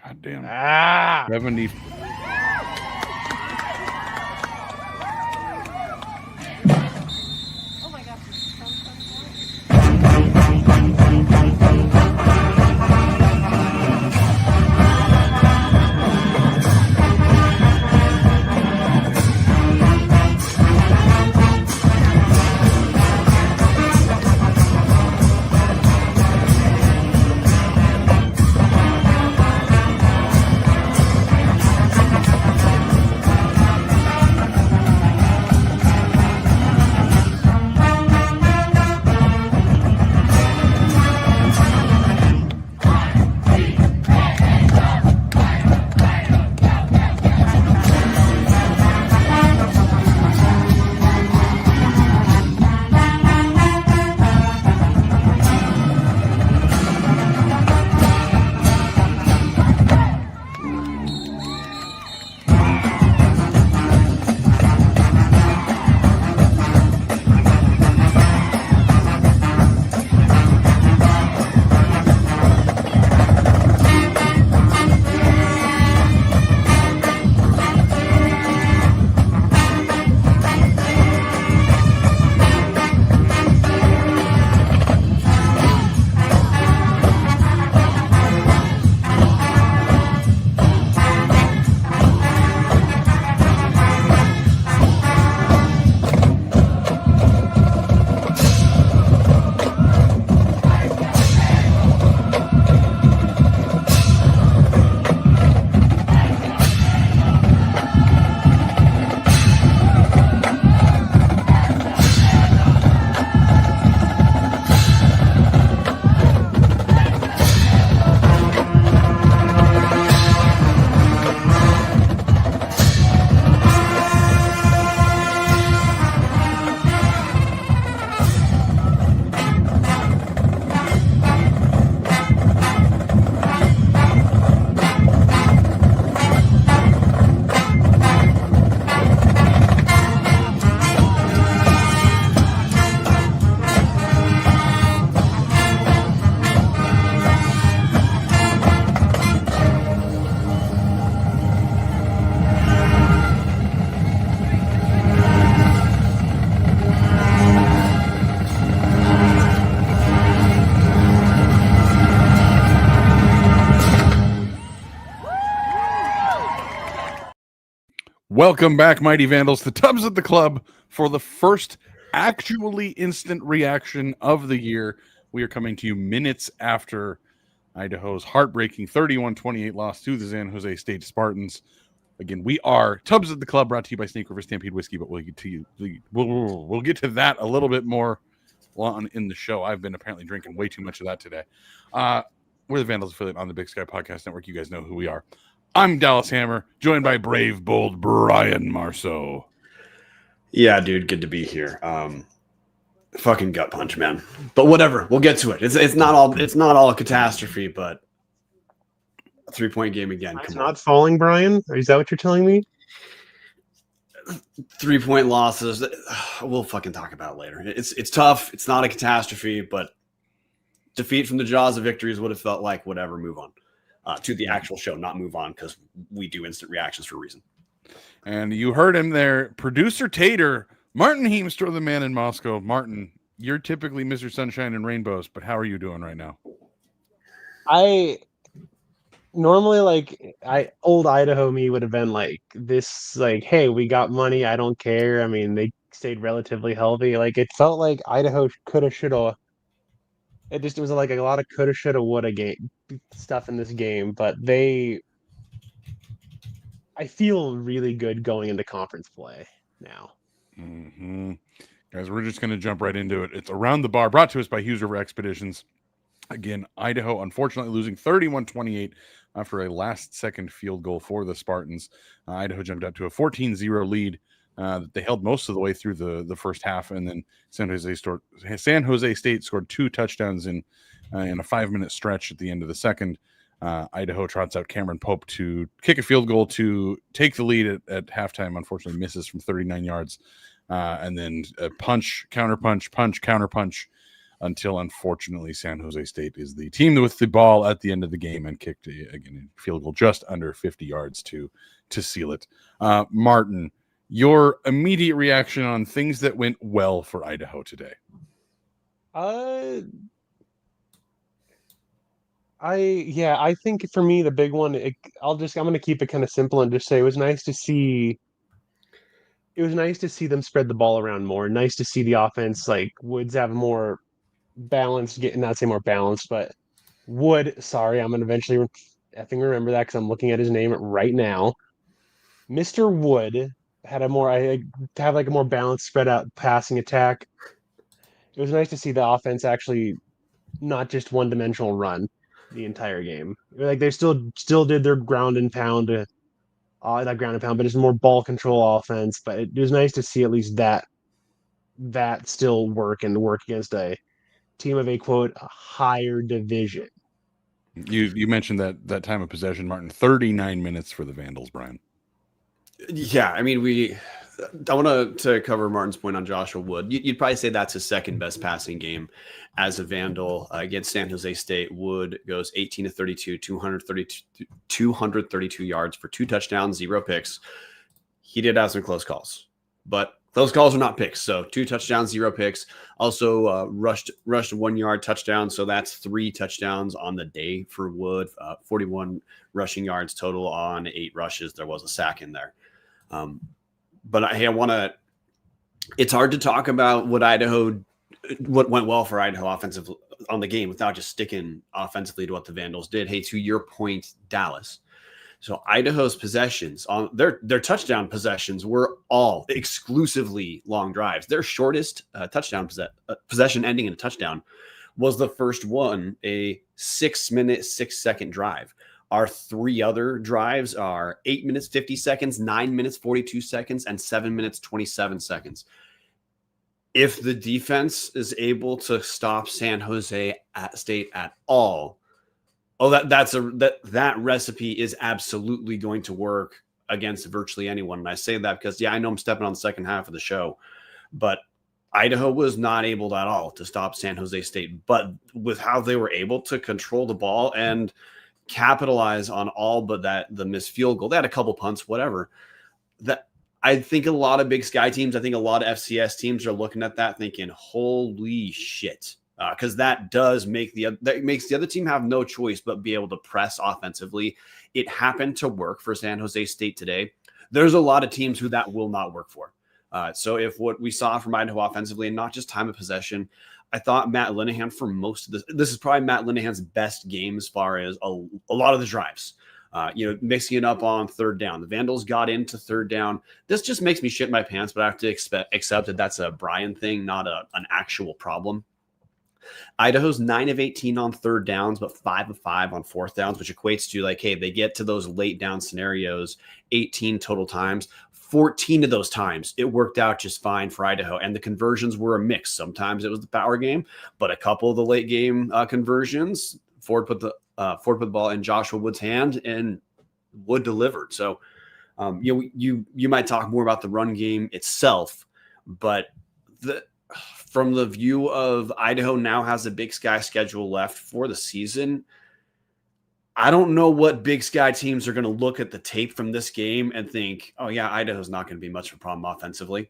God damn. 70. Oh my gosh. Welcome back, Mighty Vandals, to Tubs at the Club for the first actually instant reaction of the year. We are coming to you minutes after Idaho's heartbreaking 31-28 loss to the San Jose State Spartans. Again, we are Tubs at the Club, brought to you by Snake River Stampede Whiskey, but we'll get to we'll get to that a little bit more on in the show. I've been apparently drinking way too much of that today. We're the Vandals affiliate on the Big Sky Podcast Network. You guys know who we are. I'm Dallas Hammer, joined by brave, bold Brian Marceau. Yeah, dude, good to be here. Fucking gut punch, man. But whatever, we'll get to it. It's not all a catastrophe, but a 3-point game again. It's not falling, Brian. Is that what you're telling me? 3-point losses. We'll fucking talk about it later. It's tough. It's not a catastrophe, but defeat from the jaws of victories would have felt like whatever. Move on. To the actual show, not move on, because we do instant reactions for a reason. And you heard him there. Producer Tater, Marten Heemstra, the man in Moscow. Marten, you're typically Mr. Sunshine and Rainbows, but how are you doing right now? I normally, old Idaho me would have been like this, like, hey, we got money. I don't care. I mean, they stayed relatively healthy. Like, it felt like Idaho coulda, shoulda. It was like a lot of coulda, shoulda, woulda game stuff in this game, but I feel really good going into conference play now. Mm-hmm. Guys, we're just going to jump right into it. It's Around the Bar, brought to us by Hughes River Expeditions. Again, Idaho, unfortunately, losing 31-28 after a last-second field goal for the Spartans. Idaho jumped out to a 14-0 lead. They held most of the way through the first half, and then San Jose State scored 2 touchdowns in a 5-minute stretch at the end of the second. Idaho trots out Cameron Pope to kick a field goal to take the lead at halftime. Unfortunately, misses from 39 yards, and then a punch, counterpunch, punch, counterpunch. until unfortunately San Jose State is the team with the ball at the end of the game and kicked again a field goal just under 50 yards to seal it. Marten, your immediate reaction on things that went well for Idaho today? I think for me the big one, I'm going to keep it kind of simple and just say it was nice to see. It was nice to see them spread the ball around more. Nice to see the offense, like Woods, have a more balanced, not say more balanced, but Wood. Sorry, I'm gonna eventually effing remember that because I'm looking at his name right now. Mr. Wood had a more to have like a more balanced, spread out passing attack. It was nice to see the offense actually not just one dimensional run the entire game. Like they still did their ground and pound, that ground and pound, but it's more ball control offense. But it was nice to see at least that still work against a team of a quote a higher division. You mentioned that time of possession, Marten. 39 minutes for the Vandals, Brian. Yeah, I mean, I want to cover Martin's point on Joshua Wood. You'd probably say that's his second best passing game as a Vandal against San Jose State. Wood goes 18 to 32, 232 yards for 2 touchdowns, 0 picks. He did have some close calls, but those calls are not picks. So 2 touchdowns, 0 picks. Also rushed 1 yard touchdown. So that's 3 touchdowns on the day for Wood. 41 rushing yards total on 8 rushes. There was a sack in there. But I want to. It's hard to talk about what went well for Idaho offensive on the game without just sticking offensively to what the Vandals did. Hey, to your point, Dallas. So Idaho's possessions on their touchdown possessions were all exclusively long drives. Their shortest touchdown possession ending in a touchdown was the first one, a 6-minute, 6-second drive. Our 3 other drives are 8 minutes, 50 seconds, 9 minutes, 42 seconds, and 7 minutes, 27 seconds. If the defense is able to stop San Jose State at all, that recipe is absolutely going to work against virtually anyone. And I say that because, I know I'm stepping on the second half of the show, but Idaho was not able at all to stop San Jose State. But with how they were able to control the ball and capitalize on all but the missed field goal, they had a couple punts, whatever. That I think a lot of Big Sky teams, I think a lot of FCS teams are looking at that thinking, holy shit. Because that makes the other team have no choice but be able to press offensively. It happened to work for San Jose State today. There's a lot of teams who that will not work for. So if what we saw from Idaho offensively, and not just time of possession, I thought Matt Linehan for most of this is probably Matt Linehan's best game as far as a lot of the drives. Mixing it up on third down. The Vandals got into third down. This just makes me shit my pants, but I have to accept that that's a Brian thing, not an actual problem. Idaho's 9 of 18 on third downs, but 5 of 5 on fourth downs, which equates to like, hey, they get to those late down scenarios 18 total times. 14 of those times it worked out just fine for Idaho, and the conversions were a mix. Sometimes it was the power game, but a couple of the late game conversions, Ford put the ball in Joshua Wood's hand, and Wood delivered. So you might talk more about the run game itself, but from the view of Idaho now has a Big Sky schedule left for the season, I don't know what Big Sky teams are going to look at the tape from this game and think, oh, yeah, Idaho's not going to be much of a problem offensively.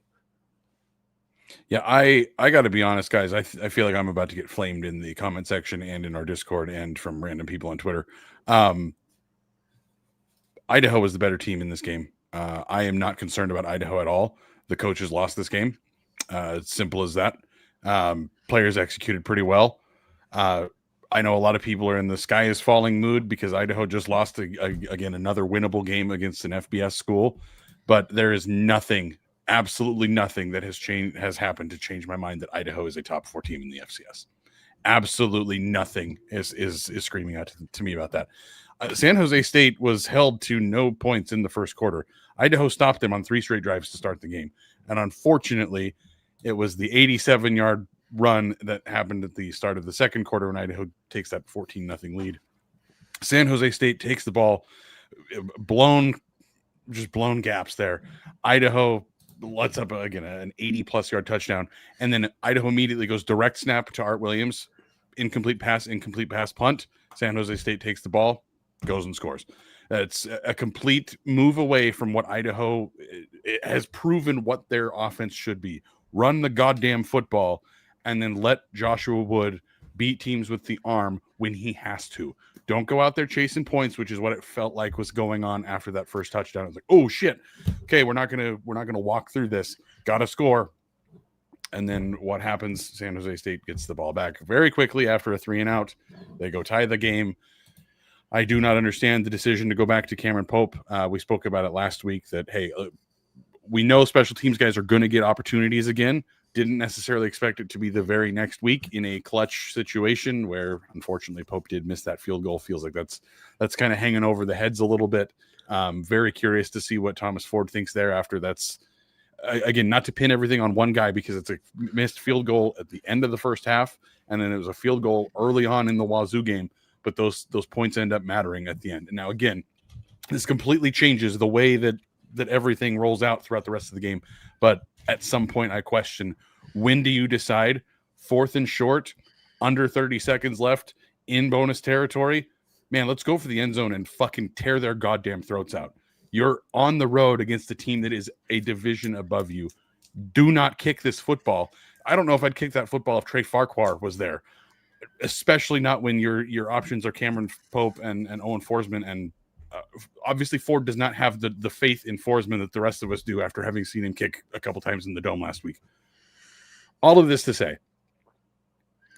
Yeah, I got to be honest, guys. I feel like I'm about to get flamed in the comment section and in our Discord and from random people on Twitter. Idaho was the better team in this game. I am not concerned about Idaho at all. The coaches lost this game. It's simple as that. Players executed pretty well. I know a lot of people are in the sky is falling mood because Idaho just lost again another winnable game against an FBS school, but there is absolutely nothing that has happened to change my mind that Idaho is a top 4 team in the FCS. Absolutely nothing is screaming out to me about that. San Jose State was held to no points in the first quarter. Idaho stopped them on 3 straight drives to start the game, and unfortunately, it was the 87-yard run that happened at the start of the second quarter when Idaho takes that 14-0 lead. San Jose State takes the ball, blown gaps there. Idaho lets up again an 80+ yard touchdown, and then Idaho immediately goes direct snap to Art Williams, incomplete pass, punt. San Jose State takes the ball, goes and scores. It's a complete move away from what Idaho has proven what their offense should be. Run the goddamn football and then let Joshua Wood beat teams with the arm when he has to. Don't go out there chasing points, which is what it felt like was going on after that first touchdown. It was like, oh shit. Okay, we're not gonna walk through this. Gotta score. And then what happens? San Jose State gets the ball back very quickly after a 3-and-out. They go tie the game. I do not understand the decision to go back to Cameron Pope. We spoke about it last week that, hey, we know special teams guys are going to get opportunities again. Didn't necessarily expect it to be the very next week in a clutch situation where, unfortunately, Pope did miss that field goal. Feels like that's kind of hanging over the heads a little bit. Very curious to see what Thomas Ford thinks there after that's, again, not to pin everything on one guy because it's a missed field goal at the end of the first half, and then it was a field goal early on in the Wazoo game. But those points end up mattering at the end. And now, again, this completely changes the way that everything rolls out throughout the rest of the game. But at some point, I question, when do you decide 4th and short, under 30 seconds left, in bonus territory? Man, let's go for the end zone and fucking tear their goddamn throats out. You're on the road against a team that is a division above you. Do not kick this football. I don't know if I'd kick that football if Trey Farquhar was there. Especially not when your options are Cameron Pope and Owen Forsman, and obviously Ford does not have the faith in Forsman that the rest of us do after having seen him kick a couple times in the dome last week. All of this to say,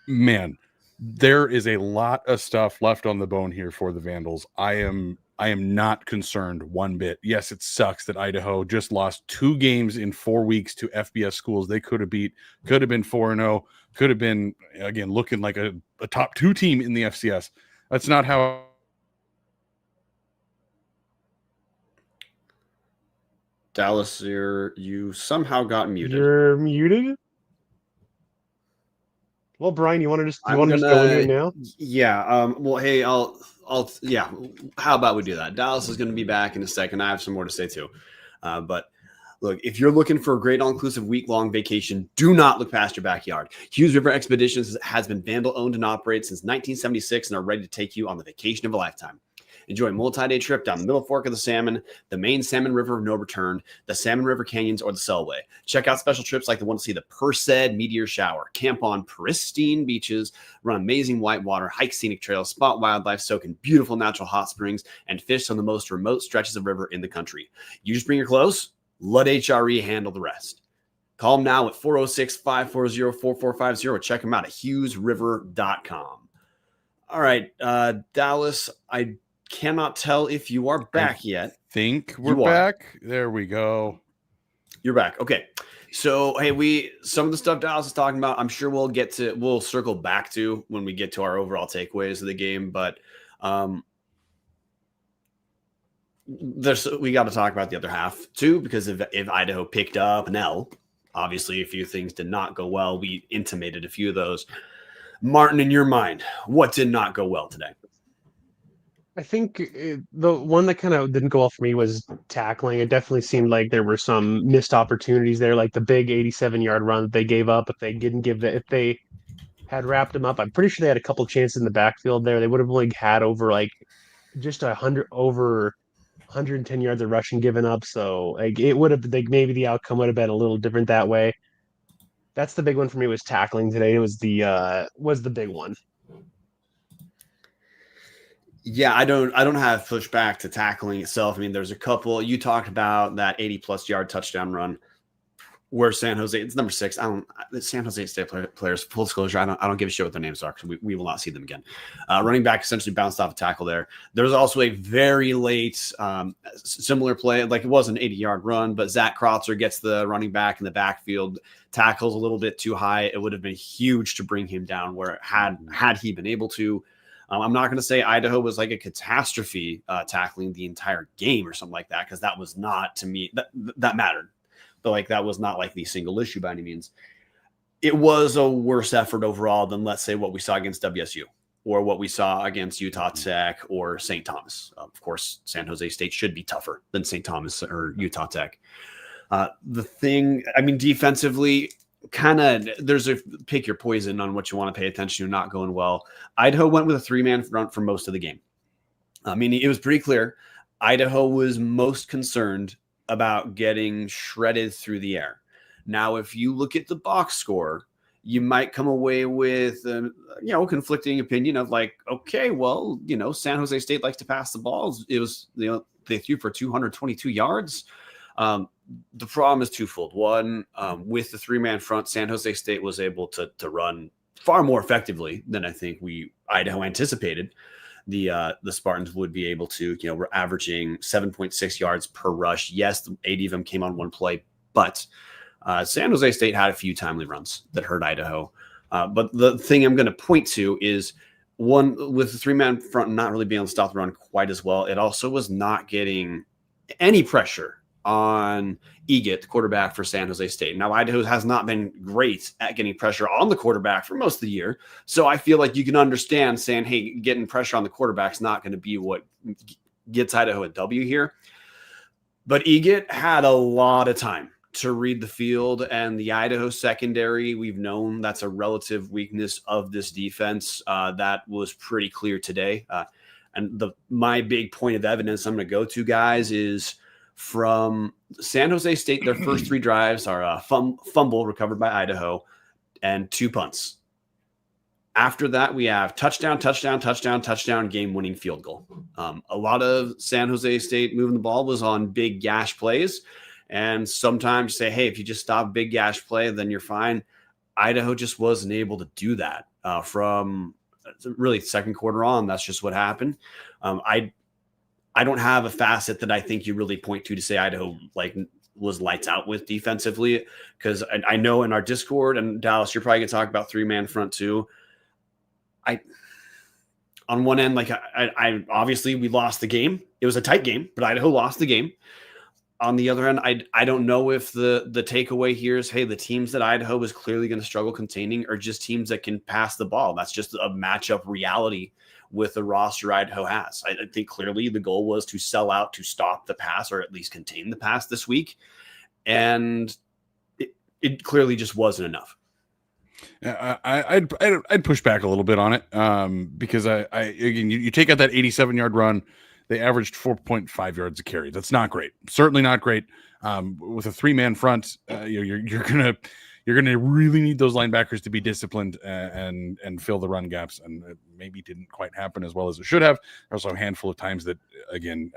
man, there is a lot of stuff left on the bone here for the Vandals. I am not concerned one bit. Yes, it sucks that Idaho just lost 2 games in 4 weeks to FBS schools they could have beat, could have been 4-0, could have been, again, looking like a top 2 team in the FCS. That's not how. Dallas, you somehow got muted. You're muted? Well, Brian, you want to just go into it now? Yeah. Well, hey, yeah. How about we do that? Dallas is going to be back in a second. I have some more to say too. But look, if you're looking for a great all-inclusive week-long vacation, do not look past your backyard. Hughes River Expeditions has been Vandal-owned and operated since 1976 and are ready to take you on the vacation of a lifetime. Enjoy a multi-day trip down the Middle Fork of the Salmon, the main Salmon River of no return, the Salmon River Canyons, or the Selway. Check out special trips like the one to see the Perseid Meteor Shower, camp on pristine beaches, run amazing whitewater, hike scenic trails, spot wildlife, soak in beautiful natural hot springs, and fish on the most remote stretches of river in the country. You just bring your clothes, let HRE handle the rest. Call them now at 406-540-4450 or check them out at hughesriver.com. All right, Dallas, I cannot tell if you are back yet. Think we're back. There we go. You're back. Okay. So, hey, some of the stuff Dallas is talking about, I'm sure we'll circle back to when we get to our overall takeaways of the game. But we got to talk about the other half too, because if Idaho picked up an L, obviously a few things did not go well. We intimated a few of those. Martin, in your mind, what did not go well today? I think the one that kind of didn't go well for me was tackling. It definitely seemed like there were some missed opportunities there, like the big 87-yard run that they gave up. If they had wrapped them up, I'm pretty sure they had a couple chances in the backfield there. They would have only had over 110 yards of rushing given up. So it would have maybe the outcome would have been a little different that way. That's the big one for me, was tackling today. It was the big one. Yeah, I don't have pushback to tackling itself. I mean, there's a couple. You talked about that 80+ yard touchdown run where San Jose, it's number 6. San Jose State players, full disclosure, I don't give a shit what their names are because we will not see them again. Running back essentially bounced off a tackle there. There's also a very late similar play, like it was an 80-yard run, but Zach Krotzer gets the running back in the backfield, tackles a little bit too high. It would have been huge to bring him down where had he been able to. I'm not going to say Idaho was like a catastrophe tackling the entire game or something like that, because that was not, to me, that mattered. But that was not like the single issue by any means. It was a worse effort overall than, let's say, what we saw against WSU or what we saw against Utah Tech or St. Thomas. Of course, San Jose State should be tougher than St. Thomas or Utah Tech. The thing, I mean, defensively, kind of there's a pick your poison on what you want to pay attention to, not going well. Idaho went with a 3-man front for most of the game. I mean, it was pretty clear Idaho was most concerned about getting shredded through the air. Now, if you look at the box score, you might come away with conflicting opinion of like, okay, well, San Jose State likes to pass the balls. It was, they threw for 222 yards. The problem is twofold. One, with the 3-man front, San Jose State was able to run far more effectively than I think Idaho anticipated. The Spartans would be able to. We're averaging 7.6 yards per rush. Yes, 80 of them came on one play, but San Jose State had a few timely runs that hurt Idaho. But the thing I'm going to point to is one, with the 3-man front not really being able to stop the run quite as well. It also was not getting any pressure on Eget, the quarterback for San Jose State. Now, Idaho has not been great at getting pressure on the quarterback for most of the year. So I feel like you can understand saying, hey, getting pressure on the quarterback's not going to be what gets Idaho a W here. But Eget had a lot of time to read the field, and the Idaho secondary, we've known that's a relative weakness of this defense. That was pretty clear today. And my big point of evidence I'm going to go to, guys, is from San Jose State. Their first 3 drives are a fumble recovered by Idaho and 2 punts. After that, we have touchdown, game-winning field goal. A lot of San Jose State moving the ball was on big gash plays. And sometimes say, hey, if you just stop big gash play, then you're fine. Idaho just wasn't able to do that from really second quarter on. That's just what happened. I don't have a facet that I think you really point to say Idaho was lights out with defensively, because I know in our Discord, and Dallas, you're probably going to talk about 3-man front too. On one end, I obviously we lost the game. It was a tight game, but Idaho lost the game. On the other end, I don't know if the takeaway here is, hey, the teams that Idaho was clearly going to struggle containing are just teams that can pass the ball. That's just a matchup reality with the roster Idaho has. I think clearly the goal was to sell out to stop the pass, or at least contain the pass this week. And it clearly just wasn't enough. I'd push back a little bit on it because again, you take out that 87-yard run. They averaged 4.5 yards a carry. That's not great. Certainly not great. With a 3-man front, you're gonna really need those linebackers to be disciplined and fill the run gaps. And it maybe didn't quite happen as well as it should have. There's also a handful of times that, again,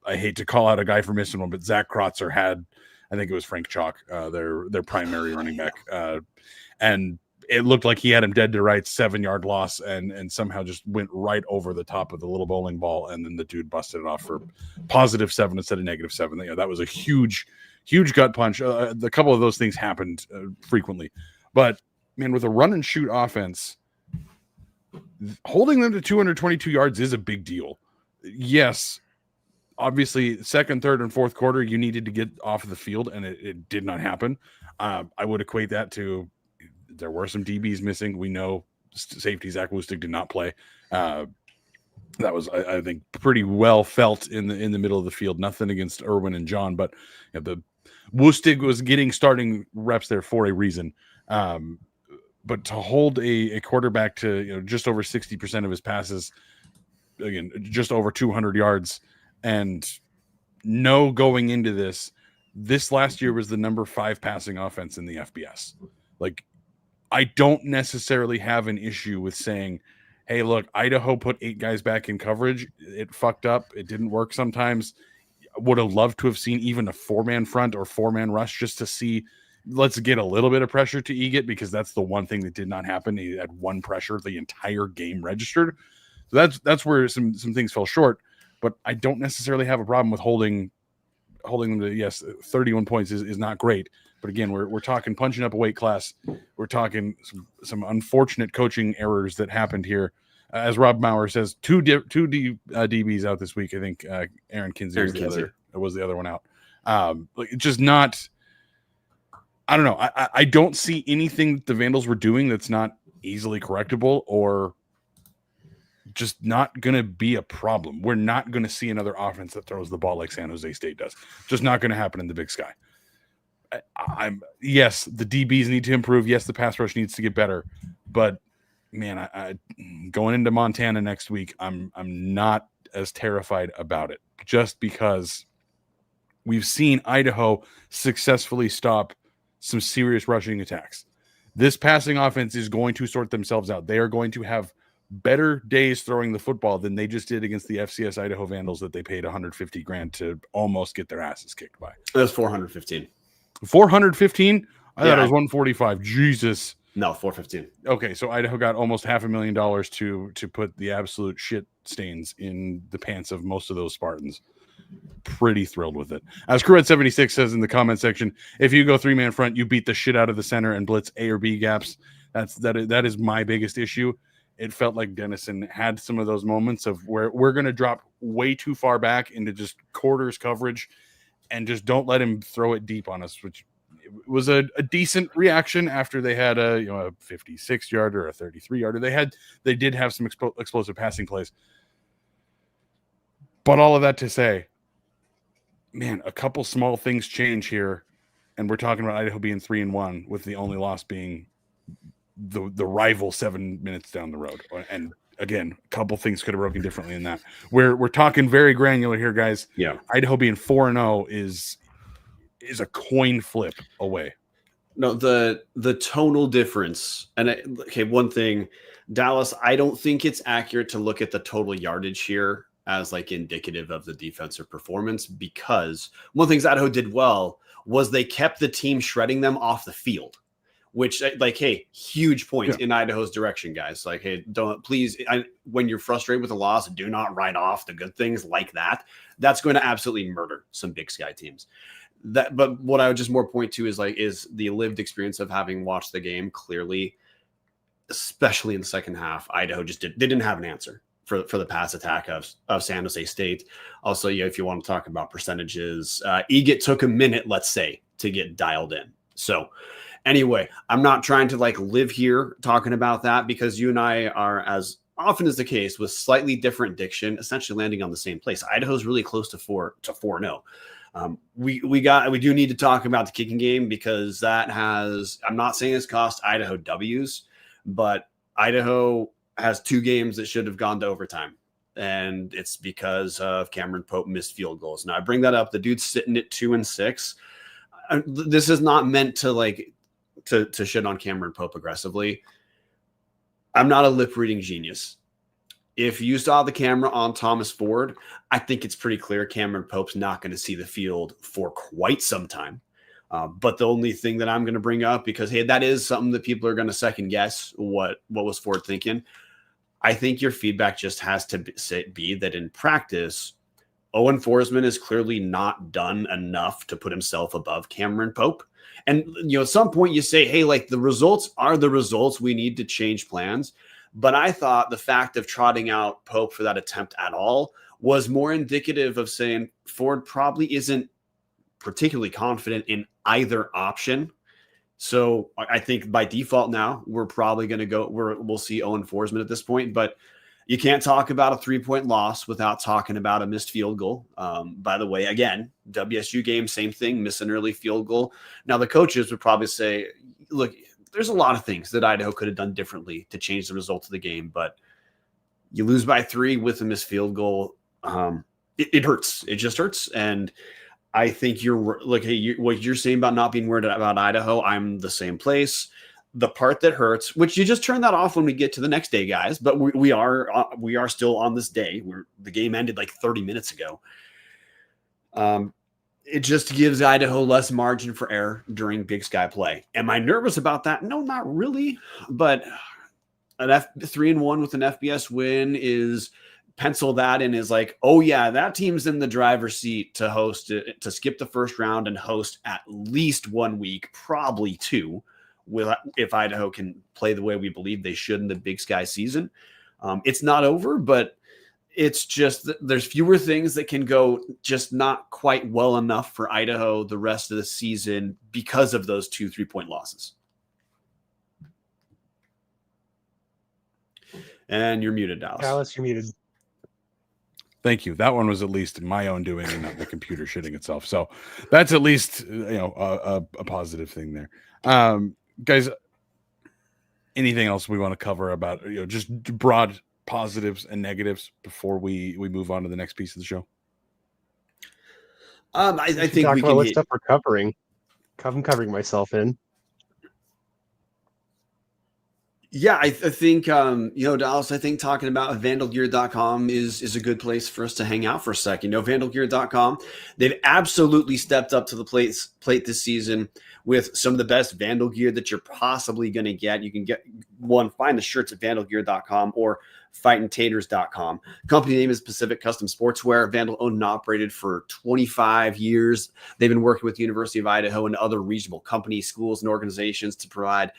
I hate to call out a guy for missing one, but Zach Krotzer had, I think it was Frank Chalk, their primary running back, and it looked like he had him dead to rights, 7-yard loss, and somehow just went right over the top of the little bowling ball, and then the dude busted it off for +7 instead of -7. That was a huge gut punch. A couple of those things happened frequently, but man, with a run and shoot offense, holding them to 222 yards is a big deal. Yes, obviously, second, third, and fourth quarter, you needed to get off of the field, and it did not happen. I would equate that to there were some DBs missing. We know safety Zach Lustig did not play. That was, I think, pretty well felt in the middle of the field. Nothing against Irwin and John, but the Lustig was getting starting reps there for a reason. But to hold a quarterback to just over 60% of his passes, again, just over 200 yards, and no going into this last year was the number 5 passing offense in the FBS. I don't necessarily have an issue with saying, hey, look, Idaho put 8 guys back in coverage. It fucked up. It didn't work sometimes. Would have loved to have seen even a 4-man front or 4-man rush just to see, let's get a little bit of pressure to Eget, because that's the one thing that did not happen. He had 1 pressure the entire game registered. So that's where some things fell short. But I don't necessarily have a problem with holding them to, yes, 31 points is not great. But again, we're talking punching up a weight class. We're talking some unfortunate coaching errors that happened here. As Rob Maurer says, two DBs out this week. I think Aaron Kinsey was the other one out. Just not. I don't know. I don't see anything that the Vandals were doing that's not easily correctable or just not going to be a problem. We're not going to see another offense that throws the ball like San Jose State does. Just not going to happen in the Big Sky. I'm yes, the DBs need to improve. Yes, the pass rush needs to get better. But man, I going into Montana next week, I'm not as terrified about it just because we've seen Idaho successfully stop some serious rushing attacks. This passing offense is going to sort themselves out. They are going to have better days throwing the football than they just did against the FCS Idaho Vandals that they paid 150 grand to almost get their asses kicked by. It was 415. 415? I thought it Yeah. was 145. Jesus. No, 415. Okay, so Idaho got almost $500,000 to put the absolute shit stains in the pants of most of those Spartans. Pretty thrilled with it. As Crewhead76 says in the comment section, if you go three-man front, you beat the shit out of the center and blitz A or B gaps. That is my biggest issue. It felt like Dennison had some of those moments of where we're going to drop way too far back into just quarters coverage and just don't let him throw it deep on us, which was a decent reaction after they had a 56-yarder or a 33-yarder. They did have some explosive passing plays. But all of that to say, man, a couple small things change here, and we're talking about Idaho being 3-1 with the only loss being the rival 7 minutes down the road. And again, a couple things could have broken differently in that. We're talking very granular here, guys. Yeah. Idaho being 4-0 is a coin flip away. No, the tonal difference. And one thing, Dallas, I don't think it's accurate to look at the total yardage here as like indicative of the defensive performance, because one of the things Idaho did well was they kept the team shredding them off the field, which hey, huge point in Idaho's direction, guys. Like, hey, when you're frustrated with a loss, do not write off the good things like that. That's going to absolutely murder some Big Sky teams. But what I would just more point to is the lived experience of having watched the game. Clearly, especially in the second half, Idaho they didn't have an answer for the pass attack of San Jose State. Also, if you want to talk about percentages, Eget took a minute, let's say, to get dialed in. So anyway, I'm not trying to live here talking about that, because you and I are, as often is the case, with slightly different diction, essentially landing on the same place. Idaho's really close to 4-0. We do need to talk about the kicking game, because I'm not saying it's cost Idaho W's, but Idaho has 2 games that should have gone to overtime, and it's because of Cameron Pope missed field goals. Now I bring that up. The dude's sitting at 2-6. This is not meant to to shit on Cameron Pope aggressively. I'm not a lip reading genius. If you saw the camera on Thomas Ford, I think it's pretty clear Cameron Pope's not going to see the field for quite some time. But the only thing that I'm going to bring up, because, hey, that is something that people are going to second guess what was Ford thinking. I think your feedback just has to be that in practice, Owen Forsman is clearly not done enough to put himself above Cameron Pope. And, at some point you say, hey, the results are the results. We need to change plans. But I thought the fact of trotting out Pope for that attempt at all was more indicative of saying Ford probably isn't particularly confident in either option. So I think by default now we're probably going to we'll see Owen Forsman at this point, but you can't talk about a 3-point loss without talking about a missed field goal. By the way, again, WSU game, same thing, miss an early field goal. Now the coaches would probably say, look, there's a lot of things that Idaho could have done differently to change the result of the game, but you lose by 3 with a missed field goal. It hurts. It just hurts. And I think what you're saying about not being worried about Idaho, I'm the same place. The part that hurts, which you just turn that off when we get to the next day, guys, but we are still on this day where the game ended 30 minutes ago. It just gives Idaho less margin for error during Big Sky play. Am I nervous about that? No, not really. But an 3-1 with an FBS win is pencil that in is oh yeah, that team's in the driver's seat to host it, to skip the first round and host at least 1 week, probably 2, if Idaho can play the way we believe they should in the Big Sky season. It's not over, but it's just there's fewer things that can go just not quite well enough for Idaho the rest of the season because of those 2 3-point losses. And you're muted, Dallas. Dallas, you're muted. Thank you. That one was at least my own doing and not the computer shitting itself. So that's at least a positive thing there. Guys, anything else we want to cover about just broad positives and negatives before we move on to the next piece of the show? I think talk we about can what hit. stuff we're covering. I'm covering myself in. Yeah, I think Dallas. I think talking about vandalgear.com is a good place for us to hang out for a second. Vandalgear.com, they've absolutely stepped up to the plate this season with some of the best Vandal gear that you're possibly going to get. You can find the shirts at vandalgear.com or fightingtaters.com. Company name is Pacific Custom Sportswear. Vandal owned and operated for 25 years. They've been working with the University of Idaho and other regional companies, schools, and organizations to provide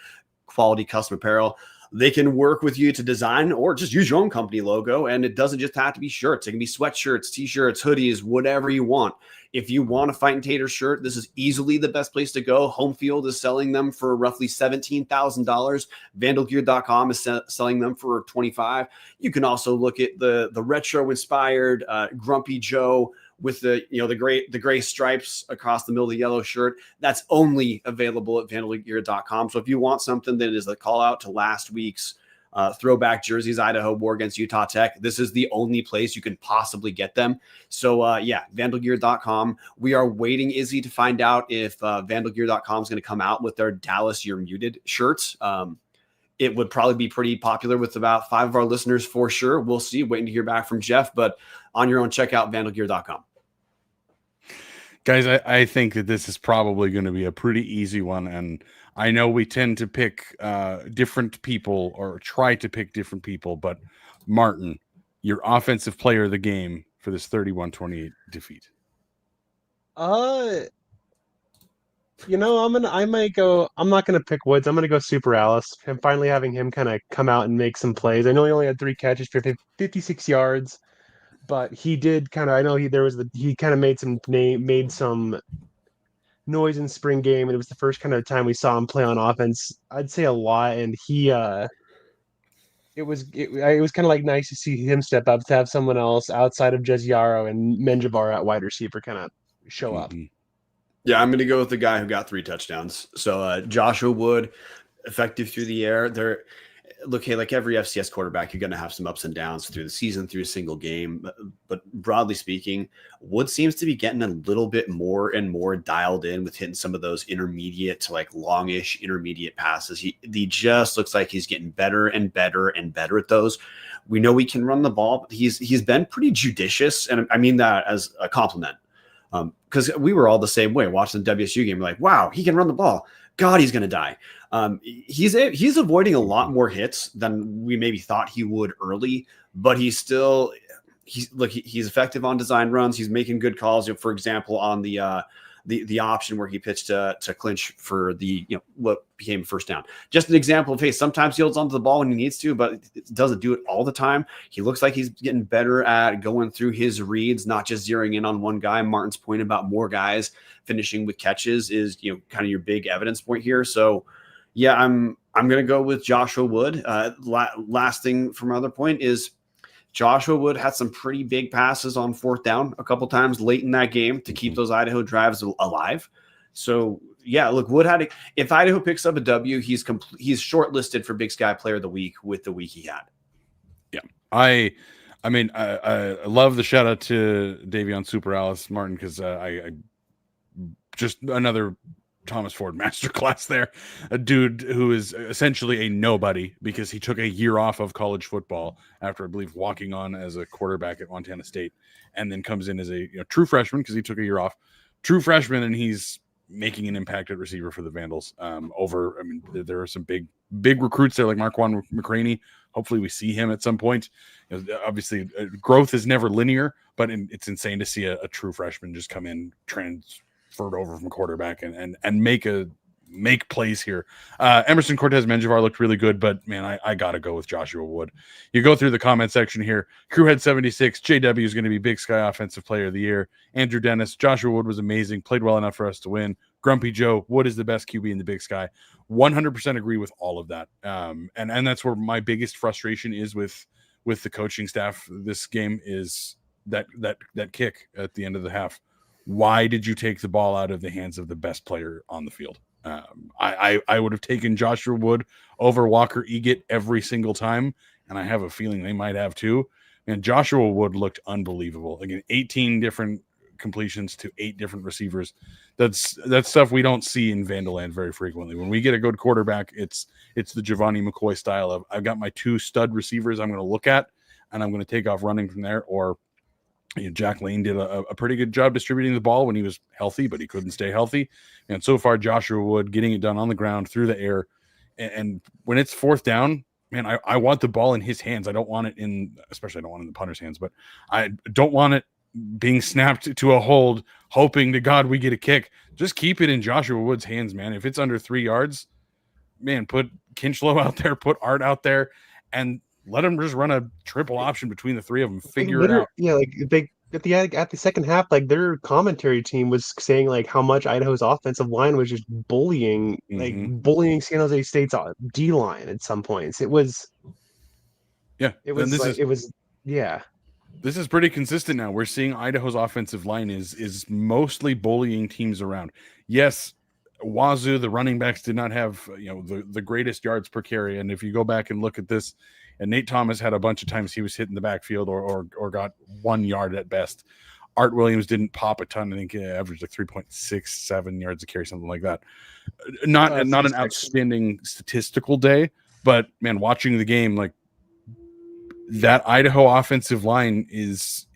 quality custom apparel. They can work with you to design or just use your own company logo. And it doesn't just have to be shirts. It can be sweatshirts, t-shirts, hoodies, whatever you want. If you want a Fighting Tater shirt, this is easily the best place to go. Home Field is selling them for roughly $17,000. Vandalgear.com is selling them for $25,000. You can also look at the retro inspired Grumpy Joe with the gray stripes across the middle of the yellow shirt. That's only available at vandalgear.com. So if you want something that is a call out to last week's throwback jerseys Idaho wore against Utah Tech, this is the only place you can possibly get them. So vandalgear.com. We are waiting, Izzy, to find out if vandalgear.com is going to come out with their Dallas You're Muted shirts. It would probably be pretty popular with about 5 of our listeners for sure. We'll see. Waiting to hear back from Jeff, but on your own, check out vandalgear.com. Guys, I think that this is probably going to be a pretty easy one. And I know we tend to pick different people or try to pick different people, but Marten, your offensive player of the game for this 31-28 defeat. I'm not gonna pick Woods. I'm gonna go Super Alice. And finally having him kind of come out and make some plays. I know he only had 3 catches for 56 yards, but he did kind of. I know he kind of made some noise in spring game, and it was the first kind of time we saw him play on offense. I'd say a lot, and it was kind of like nice to see him step up, to have someone else outside of just Yarrow and Menjivar at wide receiver kind of show up. Yeah, I'm going to go with the guy who got 3 touchdowns. So Joshua Wood, effective through the air. Like every FCS quarterback, you're going to have some ups and downs through the season, through a single game. But broadly speaking, Wood seems to be getting a little bit more and more dialed in with hitting some of those intermediate to like longish intermediate passes. He just looks like he's getting better and better and better at those. We know he can run the ball, but he's been pretty judicious, and I mean that as a compliment. Because we were all the same way watching the WSU game. We're like, wow, he can run the ball. God, he's going to die. He's avoiding a lot more hits than we maybe thought he would early, but he's effective on design runs. He's making good calls. For example, on the option where he pitched to clinch for the what became first down. Just an example of, hey, sometimes he holds onto the ball when he needs to, but it doesn't do it all the time. He looks like he's getting better at going through his reads, not just zeroing in on one guy. Martin's point about more guys finishing with catches is kind of your big evidence point here. So yeah, I'm gonna go with Joshua Wood. Last thing from my other point is Joshua Wood had some pretty big passes on 4th down a couple times late in that game to keep those Idaho drives alive. So yeah, look, Wood if Idaho picks up a W, he's shortlisted for Big Sky Player of the Week with the week he had. Yeah, I love the shout out to Davion Super Alice Marten, because I just another Thomas Ford masterclass there. A dude who is essentially a nobody because he took a year off of college football after, I believe, walking on as a quarterback at Montana State, and then comes in as a true freshman because he took a year off. True freshman, and he's making an impact at receiver for the Vandals. There are some big recruits there like Marquand McCraney. Hopefully we see him at some point. Obviously, growth is never linear, but it's insane to see a true freshman just come in, transferred over from quarterback and make plays here. Emerson Cortez Menjivar looked really good, but man, I gotta go with Joshua Wood. You go through the comment section here. Crewhead 76, JW is going to be Big Sky Offensive Player of the Year. Andrew Dennis, Joshua Wood was amazing, played well enough for us to win. Grumpy Joe, Wood is the best QB in the Big Sky. 100% agree with all of that. And that's where my biggest frustration is with the coaching staff this game is that kick at the end of the half. Why did you take the ball out of the hands of the best player on the field? I would have taken Joshua Wood over Walker Eget every single time, and I have a feeling they might have too. And Joshua Wood looked unbelievable. Again, 18 different completions to 8 different receivers. That's stuff we don't see in Vanderland very frequently. When we get a good quarterback, it's the Giovanni McCoy style of, I've got my 2 stud receivers I'm going to look at, and I'm going to take off running from there. Or Jack Lane did a pretty good job distributing the ball when he was healthy, but he couldn't stay healthy. And so far, Joshua Wood getting it done on the ground, through the air. And when it's 4th down, man, I want the ball in his hands. I don't want it especially I don't want it in the punter's hands, but I don't want it being snapped to a hold, hoping to God we get a kick. Just keep it in Joshua Wood's hands, man. If it's under 3 yards, man, put Kinchlow out there, put Art out there, and let them just run a triple option between the 3 of them. Figure it out. Yeah, like they at the second half, like their commentary team was saying like how much Idaho's offensive line was just bullying San Jose State's D line at some points. It was yeah. This is pretty consistent now. We're seeing Idaho's offensive line is mostly bullying teams around. Yes, Wazoo, the running backs did not have the greatest yards per carry. And if you go back and look at this, and Nate Thomas had a bunch of times he was hit in the backfield or got 1 yard at best. Art Williams didn't pop a ton. I think he averaged like 3.67 yards a carry, something like that. Not an outstanding statistical day, but man, watching the game, like that Idaho offensive line is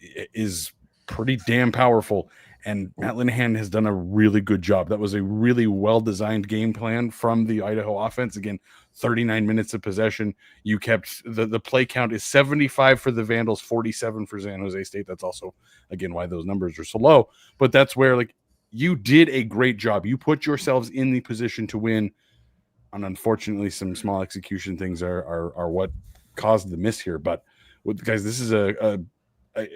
pretty damn powerful. And Matt Linehan has done a really good job. That was a really well-designed game plan from the Idaho offense. Again, 39 minutes of possession. You kept the play count is 75 for the Vandals, 47 for San Jose State. That's also, again, why those numbers are so low. But that's where, like, you did a great job. You put yourselves in the position to win. And unfortunately, some small execution things are what caused the miss here. But, guys, this is a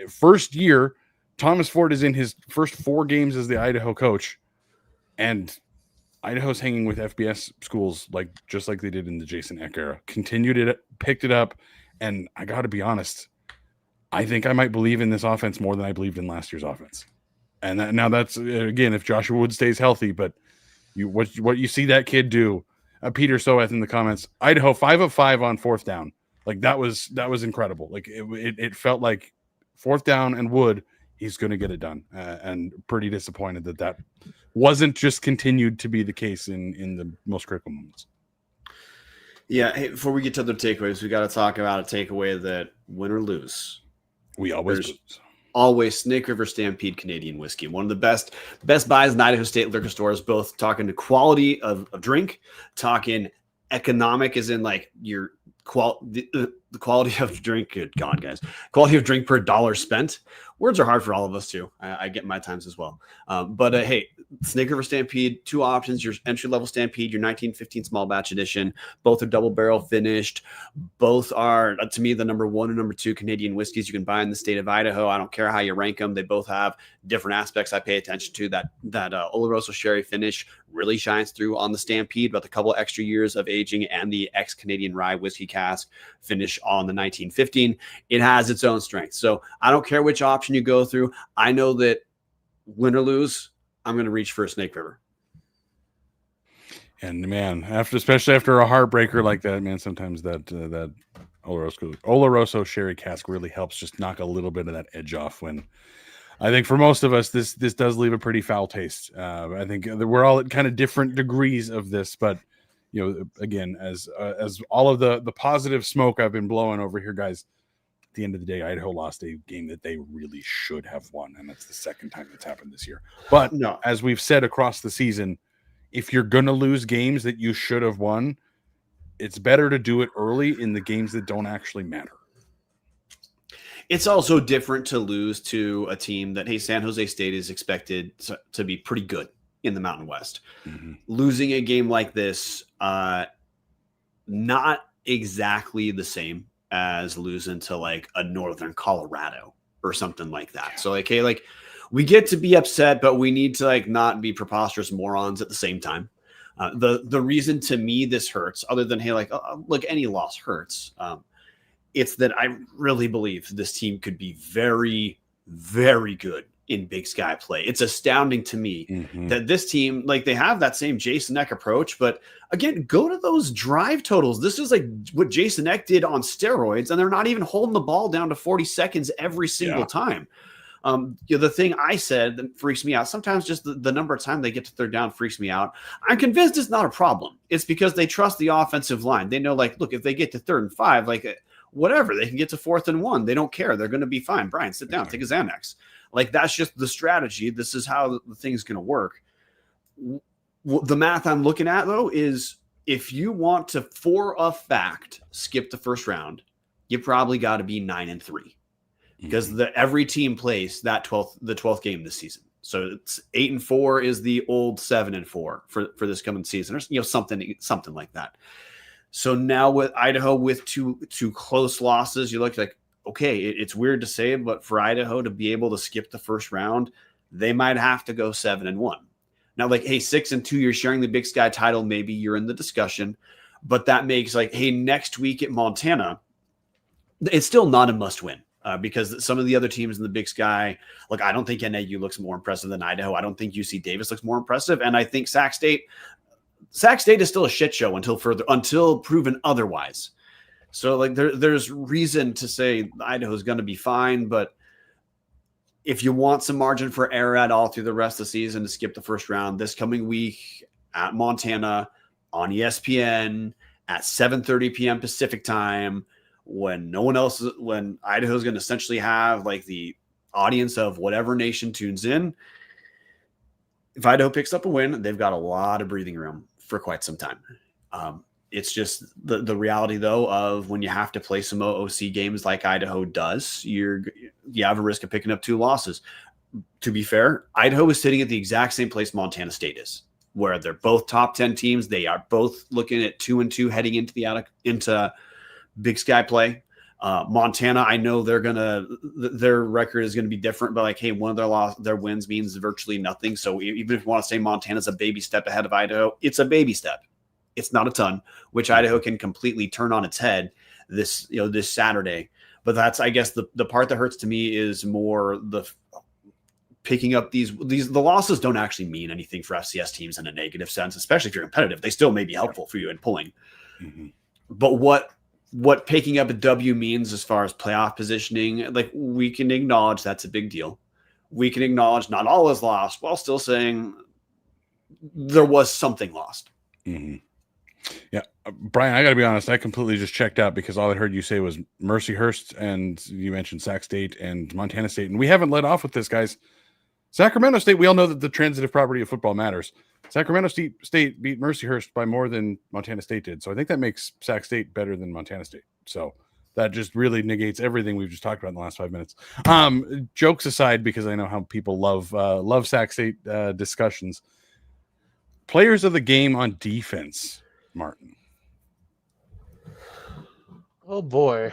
first year. Thomas Ford is in his first 4 games as the Idaho coach, and Idaho's hanging with FBS schools just like they did in the Jason Eck era. Continued it, picked it up, and I got to be honest, I think I might believe in this offense more than I believed in last year's offense. And now that's again if Joshua Wood stays healthy, but what you see that kid do. Peter Soeth in the comments, Idaho 5 of 5 on 4th down. Like that was incredible. Like it felt like 4th down and Wood. He's going to get it done, and pretty disappointed that wasn't just continued to be the case in the most critical moments. Yeah, hey, before we get to other takeaways, we got to talk about a takeaway that win or lose, we always lose. Always Snake River Stampede Canadian whiskey, one of the best buys in Idaho State liquor stores. Both talking to quality of drink, talking economic, as in like your the quality of drink. Good God, guys, quality of drink per dollar spent. Words are hard for all of us too. I get my times as well. But hey, Snake River Stampede, 2 options: your entry level Stampede, your 1915 small batch edition. Both are double barrel finished. Both are, to me, the number 1 and number 2 Canadian whiskeys you can buy in the state of Idaho. I don't care how you rank them; they both have different aspects I pay attention to. That Oloroso sherry finish really shines through on the Stampede, with a couple extra years of aging, and the ex-Canadian rye whiskey cask finish on the 1915. It has its own strength. So I don't care which option you go through. I know that win or lose, I'm going to reach for a Snake River. And man, especially after a heartbreaker like that, man, sometimes that Oloroso sherry cask really helps just knock a little bit of that edge off. When I think for most of us, this does leave a pretty foul taste. I think we're all at kind of different degrees of this, but again, as all of the positive smoke I've been blowing over here, guys, at the end of the day, Idaho lost a game that they really should have won, and that's the second time that's happened this year. But no, as we've said across the season, if you're going to lose games that you should have won, it's better to do it early in the games that don't actually matter. It's also different to lose to a team that, hey, San Jose State is expected to be pretty good in the Mountain West. Mm-hmm. Losing a game like this, not exactly the same as losing to like a Northern Colorado or something like that. Yeah. So like, hey, like we get to be upset, but we need to like not be preposterous morons at the same time. The reason to me this hurts, other than, hey, like, look, any loss hurts. It's that I really believe this team could be very, very good in Big Sky play. It's astounding to me that this team, like, they have that same Jason Eck approach, but again, go to those drive totals. This is like what Jason Eck did on steroids, and they're not even holding the ball down to 40 seconds every single time. The thing I said that freaks me out, sometimes just the number of time they get to third down freaks me out. I'm convinced it's not a problem. It's because they trust the offensive line. They know, like, look, if they get to 3rd and 5, like, whatever, they can get to 4th and 1. They don't care. They're going to be fine. Brian, sit down, take a Xanax. Like, that's just the strategy. This is how the thing's going to work. The math I'm looking at, though, is if you want to, for a fact, skip the first round, you probably got to be 9-3 because every team plays the 12th game this season. So it's 8-4 is the old 7-4 for this coming season, or something like that. So now with Idaho with two close losses, you look like, okay, it's weird to say, but for Idaho to be able to skip the first round, they might have to go 7-1. Now, like, hey, 6-2, you're sharing the Big Sky title. Maybe you're in the discussion, but that makes, like, hey, next week at Montana, it's still not a must win because some of the other teams in the Big Sky, look, I don't think NAU looks more impressive than Idaho. I don't think UC Davis looks more impressive. And I think Sac State is still a shit show until proven otherwise. So, like, there's reason to say Idaho is going to be fine, but if you want some margin for error at all through the rest of the season to skip the first round, this coming week at Montana on ESPN at 7:30 p.m. Pacific time, when Idaho is going to essentially have, like, the audience of whatever nation tunes in. If Idaho picks up a win, they've got a lot of breathing room for quite some time. It's just the reality, though, of when you have to play some OOC games like Idaho does, you have a risk of picking up 2 losses. To be fair, Idaho is sitting at the exact same place Montana State is, where they're both top 10 teams. They are both looking at 2-2 heading into Big Sky play. Montana, I know their record is going to be different, but, like, hey, one of their wins means virtually nothing. So even if you want to say Montana's a baby step ahead of Idaho, it's a baby step. It's not a ton, which Idaho can completely turn on its head this Saturday. But that's, I guess, the part that hurts to me is more the picking up the losses don't actually mean anything for FCS teams in a negative sense, especially if you're competitive. They still may be helpful for you in pulling. But what picking up a W means as far as playoff positioning, like, we can acknowledge that's a big deal. We can acknowledge not all is lost while still saying there was something lost. Yeah, Brian, I got to be honest, I completely just checked out because all I heard you say was Mercyhurst, and you mentioned Sac State and Montana State, and we haven't let off with this, guys. Sacramento State, we all know that the transitive property of football matters. Sacramento State beat Mercyhurst by more than Montana State did, so I think that makes Sac State better than Montana State. So that just really negates everything we've just talked about in the last 5 minutes. Jokes aside, because I know how people love Sac State discussions. Players of the game on defense, Martin. Oh boy.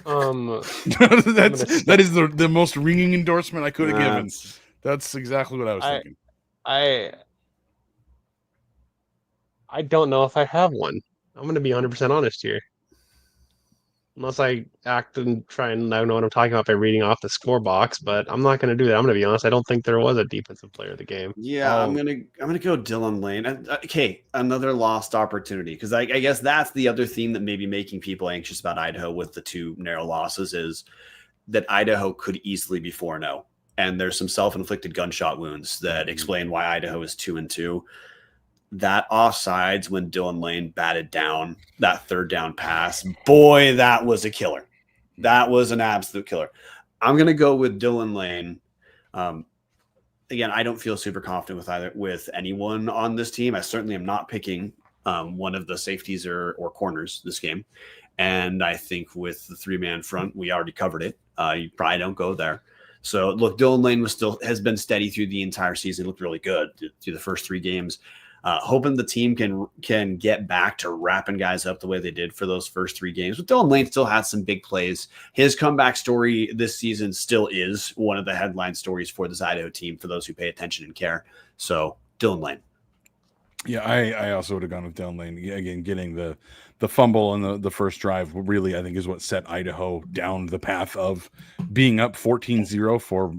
that is the most ringing endorsement I could have given. That's exactly what I was thinking. I don't know if I have one. I'm going to be 100% honest here. Unless I act and try and I know what I'm talking about by reading off the score box, but I'm not going to do that. I'm going to be honest. I don't think there was a defensive player of the game. Yeah, I'm gonna go Dylan Lane. Okay, another lost opportunity, because I guess that's the other theme that may be making people anxious about Idaho with the 2 narrow losses is that Idaho could easily be 4-0, and there's some self-inflicted gunshot wounds that explain why Idaho is 2-2. That offsides when Dylan Lane batted down that 3rd down pass, boy, that was a killer. That was an absolute killer. I'm going to go with Dylan Lane. Again, I don't feel super confident with anyone on this team. I certainly am not picking one of the safeties or corners this game. And I think with the 3-man front, we already covered it. You probably don't go there. So look, Dylan Lane has been steady through the entire season. Looked really good through the first 3 games. Hoping the team can get back to wrapping guys up the way they did for those first 3 games. But Dylan Lane still has some big plays. His comeback story this season still is one of the headline stories for this Idaho team for those who pay attention and care. So Dylan Lane. Yeah, I also would have gone with Dillon Lane. Again, getting the fumble and the first drive really, I think, is what set Idaho down the path of being up 14-0 for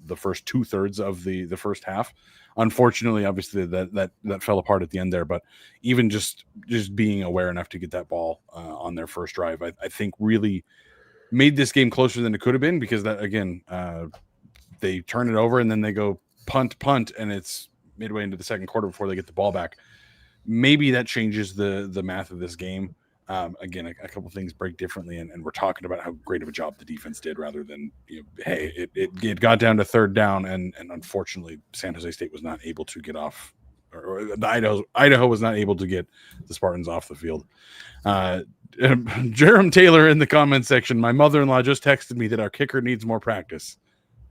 the first 2/3 of the first half. Unfortunately, obviously that fell apart at the end there, but even just being aware enough to get that ball on their first drive, I think really made this game closer than it could have been, because that, again, they turn it over and then they go punt, and it's midway into the second quarter before they get the ball back. Maybe that changes the math of this game. Again, a couple things break differently, and we're talking about how great of a job the defense did, rather than, hey, it got down to third down, and unfortunately San Jose State was not able to get off, or Idaho was not able to get the Spartans off the field. Jerem Taylor in the comment section: my mother-in-law just texted me that our kicker needs more practice.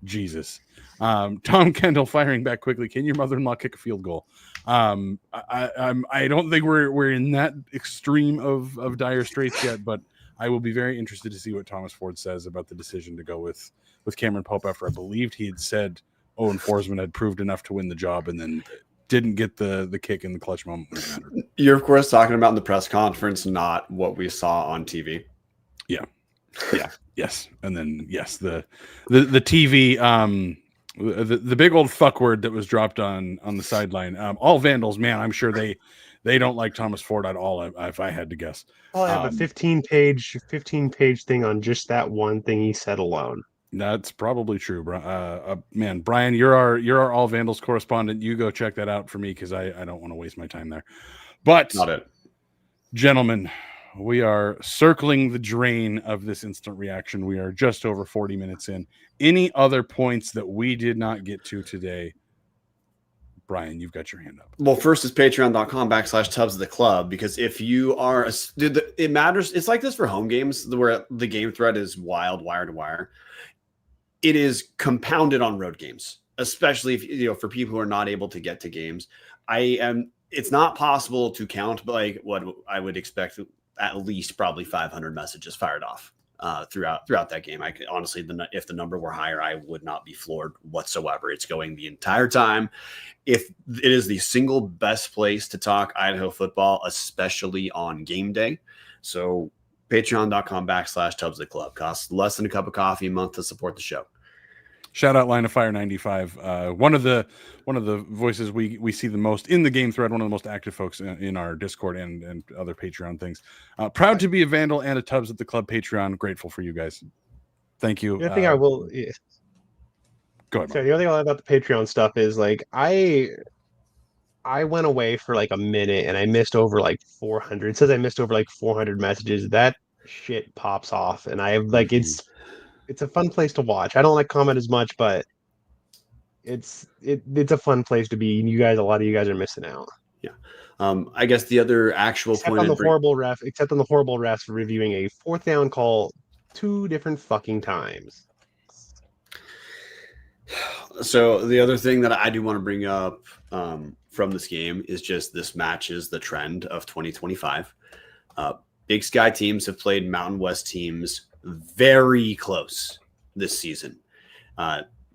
Jesus. Tom Kendall firing back quickly: can your mother-in-law kick a field goal? I don't think we're in that extreme of dire straits yet, but I will be very interested to see what Thomas Ford says about the decision to go with Cameron Pope, after I believed he had said Owen Forsman had proved enough to win the job, and then didn't get the kick in the clutch moment when it mattered. You're of course talking about in the press conference, not what we saw on TV. Yeah. Yes. And then yes, the TV, the big old fuck word that was dropped on the sideline. All Vandals, man, I'm sure they don't like Thomas Ford at all, if I had to guess. I have a 15-page thing on just that one thing he said alone. That's probably true, bro. Man, Brian, you're our All Vandals correspondent. You go check that out for me, because I don't want to waste my time there. But Not it. Gentlemen, we are circling the drain of this instant reaction. We are just over 40 minutes in. Any other points that we did not get to today? Brian, you've got your hand up. Well, first is patreon.com/Tubs of the Club, because if you are, it matters. It's like this for home games where the game thread is wild, wire to wire. It is compounded on road games, especially if, for people who are not able to get to games. It's not possible to count, but like what I would expect, at least probably 500 messages fired off throughout that game. I could, honestly, if the number were higher, I would not be floored whatsoever. It's going the entire time. If it is the single best place to talk Idaho football, especially on game day. So patreon.com/Tubs of the Club costs less than a cup of coffee a month to support the show. Shout out Line of Fire 95. One of the voices we see the most in the game thread, one of the most active folks in our Discord and other Patreon things. Proud to be a Vandal and a Tubs at the Club Patreon. Grateful for you guys. Thank you. The thing I will go ahead. So the other thing about the Patreon stuff is, like, I went away for like a minute and I missed over like 400. It says I missed over like 400 messages. That shit pops off, and I have like it's a fun place to watch. I don't like comment as much, but it's a fun place to be. A lot of you guys are missing out. Yeah. I guess the other actual except point on the horrible refs for reviewing a 4th down call 2 different fucking times. So the other thing that I do want to bring up from this game is just this matches the trend of 2025. Big Sky teams have played Mountain West teams very close this season.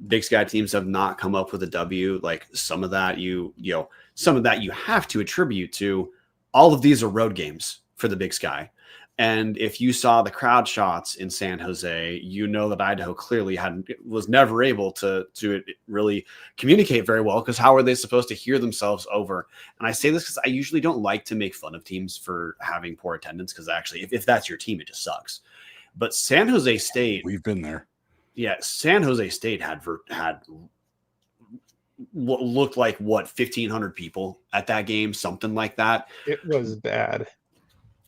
Big Sky teams have not come up with a W. Like some of that you have to attribute to all of these are road games for the Big Sky. And if you saw the crowd shots in San Jose, you know that Idaho clearly was never able to really communicate very well, because how are they supposed to hear themselves over? And I say this because I usually don't like to make fun of teams for having poor attendance, because actually, if that's your team, it just sucks. But San Jose State, we've been there. Yeah, San Jose State had what looked like 1,500 people at that game, something like that. It was bad.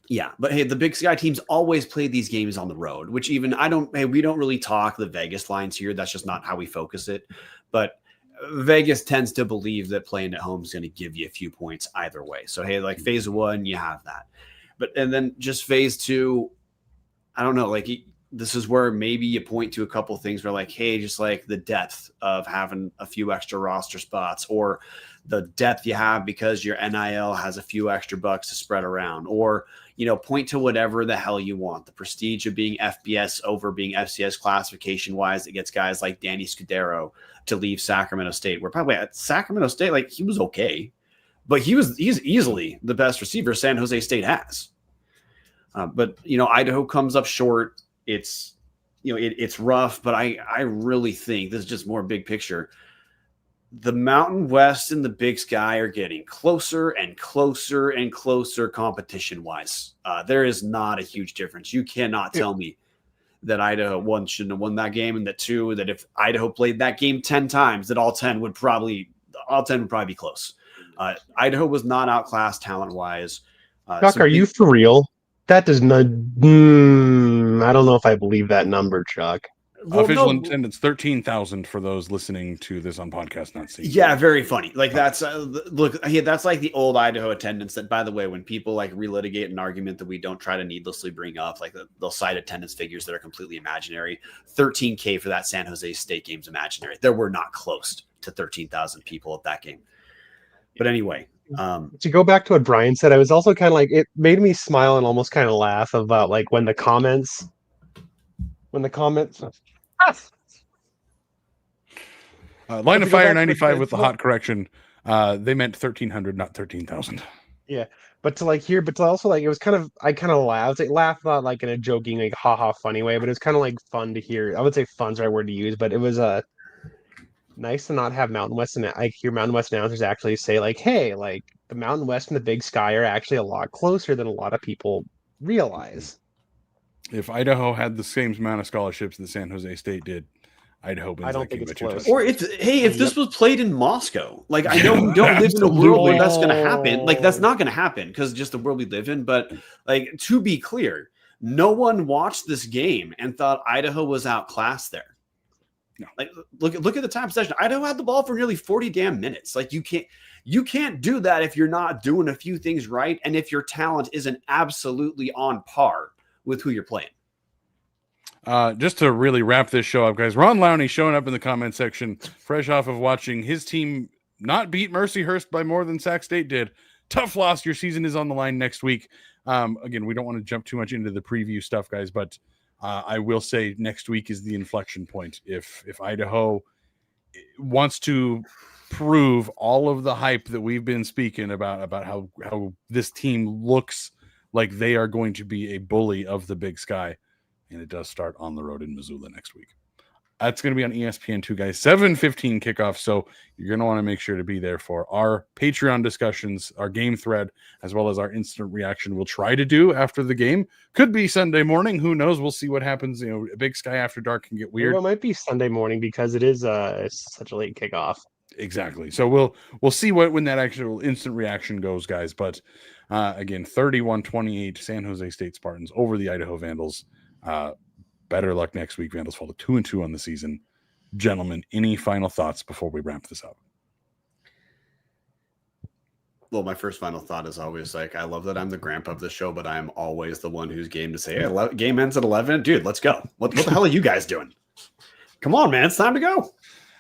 Yeah, but hey, the Big Sky teams always play these games on the road, which we don't really talk the Vegas lines here. That's just not how we focus it. But Vegas tends to believe that playing at home is going to give you a few points either way. So hey, like phase 1, you have that. And then just phase 2, I don't know, like this is where maybe you point to a couple things where like, hey, just like the depth of having a few extra roster spots, or the depth you have because your NIL has a few extra bucks to spread around, or, point to whatever the hell you want. The prestige of being FBS over being FCS classification wise, it gets guys like Danny Scudero to leave Sacramento State. We're probably at Sacramento State, like he was okay, but he's easily the best receiver San Jose State has. But Idaho comes up short. It's it's rough, but I really think this is just more big picture. The Mountain West and the Big Sky are getting closer and closer and closer competition wise. There is not a huge difference. You cannot tell me that Idaho shouldn't have won that game, and that if Idaho played that game 10 times, that all 10 would probably be close. Idaho was not outclassed talent wise. Chuck, are you for real? That does not. I don't know if I believe that number, Chuck. Official attendance 13,000 for those listening to this on podcast, not seeing. Yeah, very funny. Like that's that's like the old Idaho attendance. That, by the way, when people like relitigate an argument that we don't try to needlessly bring up, like they'll cite attendance figures that are completely imaginary. 13K for that San Jose State game's imaginary. There were not close to 13,000 people at that game. But anyway, to go back to what Brian said, I was also kind of like, it made me smile and almost kind of laugh about like when the comments. Line of Fire 95 with the hot correction. They meant 1,300, not 13,000. Yeah, but to also like, it was kind of, I kind of laughed. I laughed not like in a joking, like haha funny way, but it was kind of like fun to hear. I would say fun's the right word to use, but it was nice to not have Mountain West and I hear Mountain West announcers actually say like, hey, like the Mountain West and the Big Sky are actually a lot closer than a lot of people realize. If Idaho had the same amount of scholarships that San Jose State did, Idaho wins. I don't think it's close. Or if this was played in Moscow, like I know we don't live in a world where that's going to happen. Like that's not going to happen because just the world we live in. But like to be clear, no one watched this game and thought Idaho was outclassed there. No. Like look at the time possession. Idaho had the ball for nearly 40 damn minutes. Like you can't do that if you're not doing a few things right and if your talent isn't absolutely on par with who you're playing. Just to really wrap this show up, guys, Ron Lowney showing up in the comment section, fresh off of watching his team not beat Mercyhurst by more than Sac State did. Tough loss. Your season is on the line next week. Again, we don't want to jump too much into the preview stuff, guys, but I will say next week is the inflection point. If Idaho wants to prove all of the hype that we've been speaking about how this team looks like they are going to be a bully of the Big Sky, and it does start on the road in Missoula next week. That's going to be on ESPN2, guys. 7:15 kickoff, so you're going to want to make sure to be there for our Patreon discussions, our game thread, as well as our instant reaction we'll try to do after the game. Could be Sunday morning. Who knows? We'll see what happens. Big Sky After Dark can get weird. Well, it might be Sunday morning because it is such a late kickoff. Exactly. So we'll see when that actual instant reaction goes, guys. But again, 31-28 San Jose State Spartans over the Idaho Vandals. Better luck next week. Vandals fall to 2-2 on the season. Gentlemen, any final thoughts before we wrap this up? Well, my first final thought is always like, I love that I'm the grandpa of the show, but I'm always the one who's game to say, hey, game ends at 11. Dude, let's go. What the hell are you guys doing? Come on, man. It's time to go.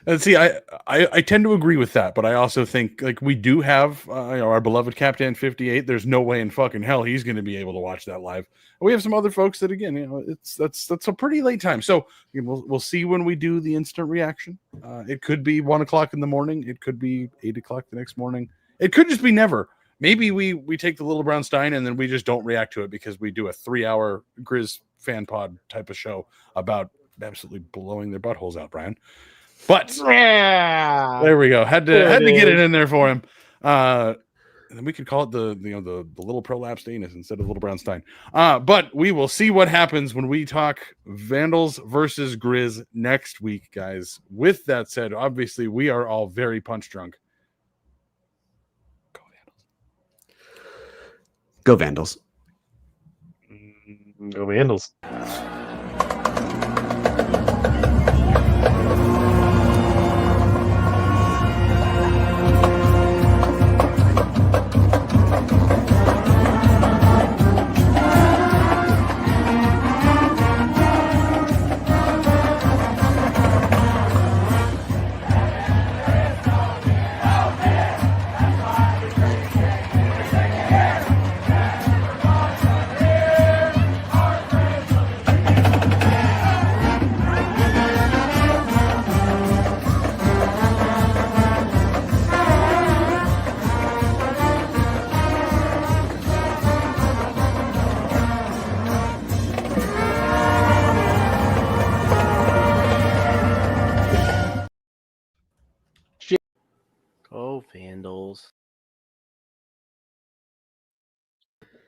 And see, I tend to agree with that, but I also think like we do have our beloved Captain 58. There's no way in fucking hell he's going to be able to watch that live. We have some other folks that again, that's a pretty late time. So we'll see when we do the instant reaction. It could be 1:00 in the morning. It could be 8:00 the next morning. It could just be never. Maybe we take the Little Brown Stein and then we just don't react to it because we do a 3-hour Grizz fan pod type of show about absolutely blowing their buttholes out, Brian. But yeah, there we go. Had to get it in there for him. And then we could call it the little prolapsed anus instead of Little Brown Stein. But we will see what happens when we talk Vandals versus Grizz next week, guys. With that said, obviously we are all very punch drunk. Go Vandals. Go Vandals.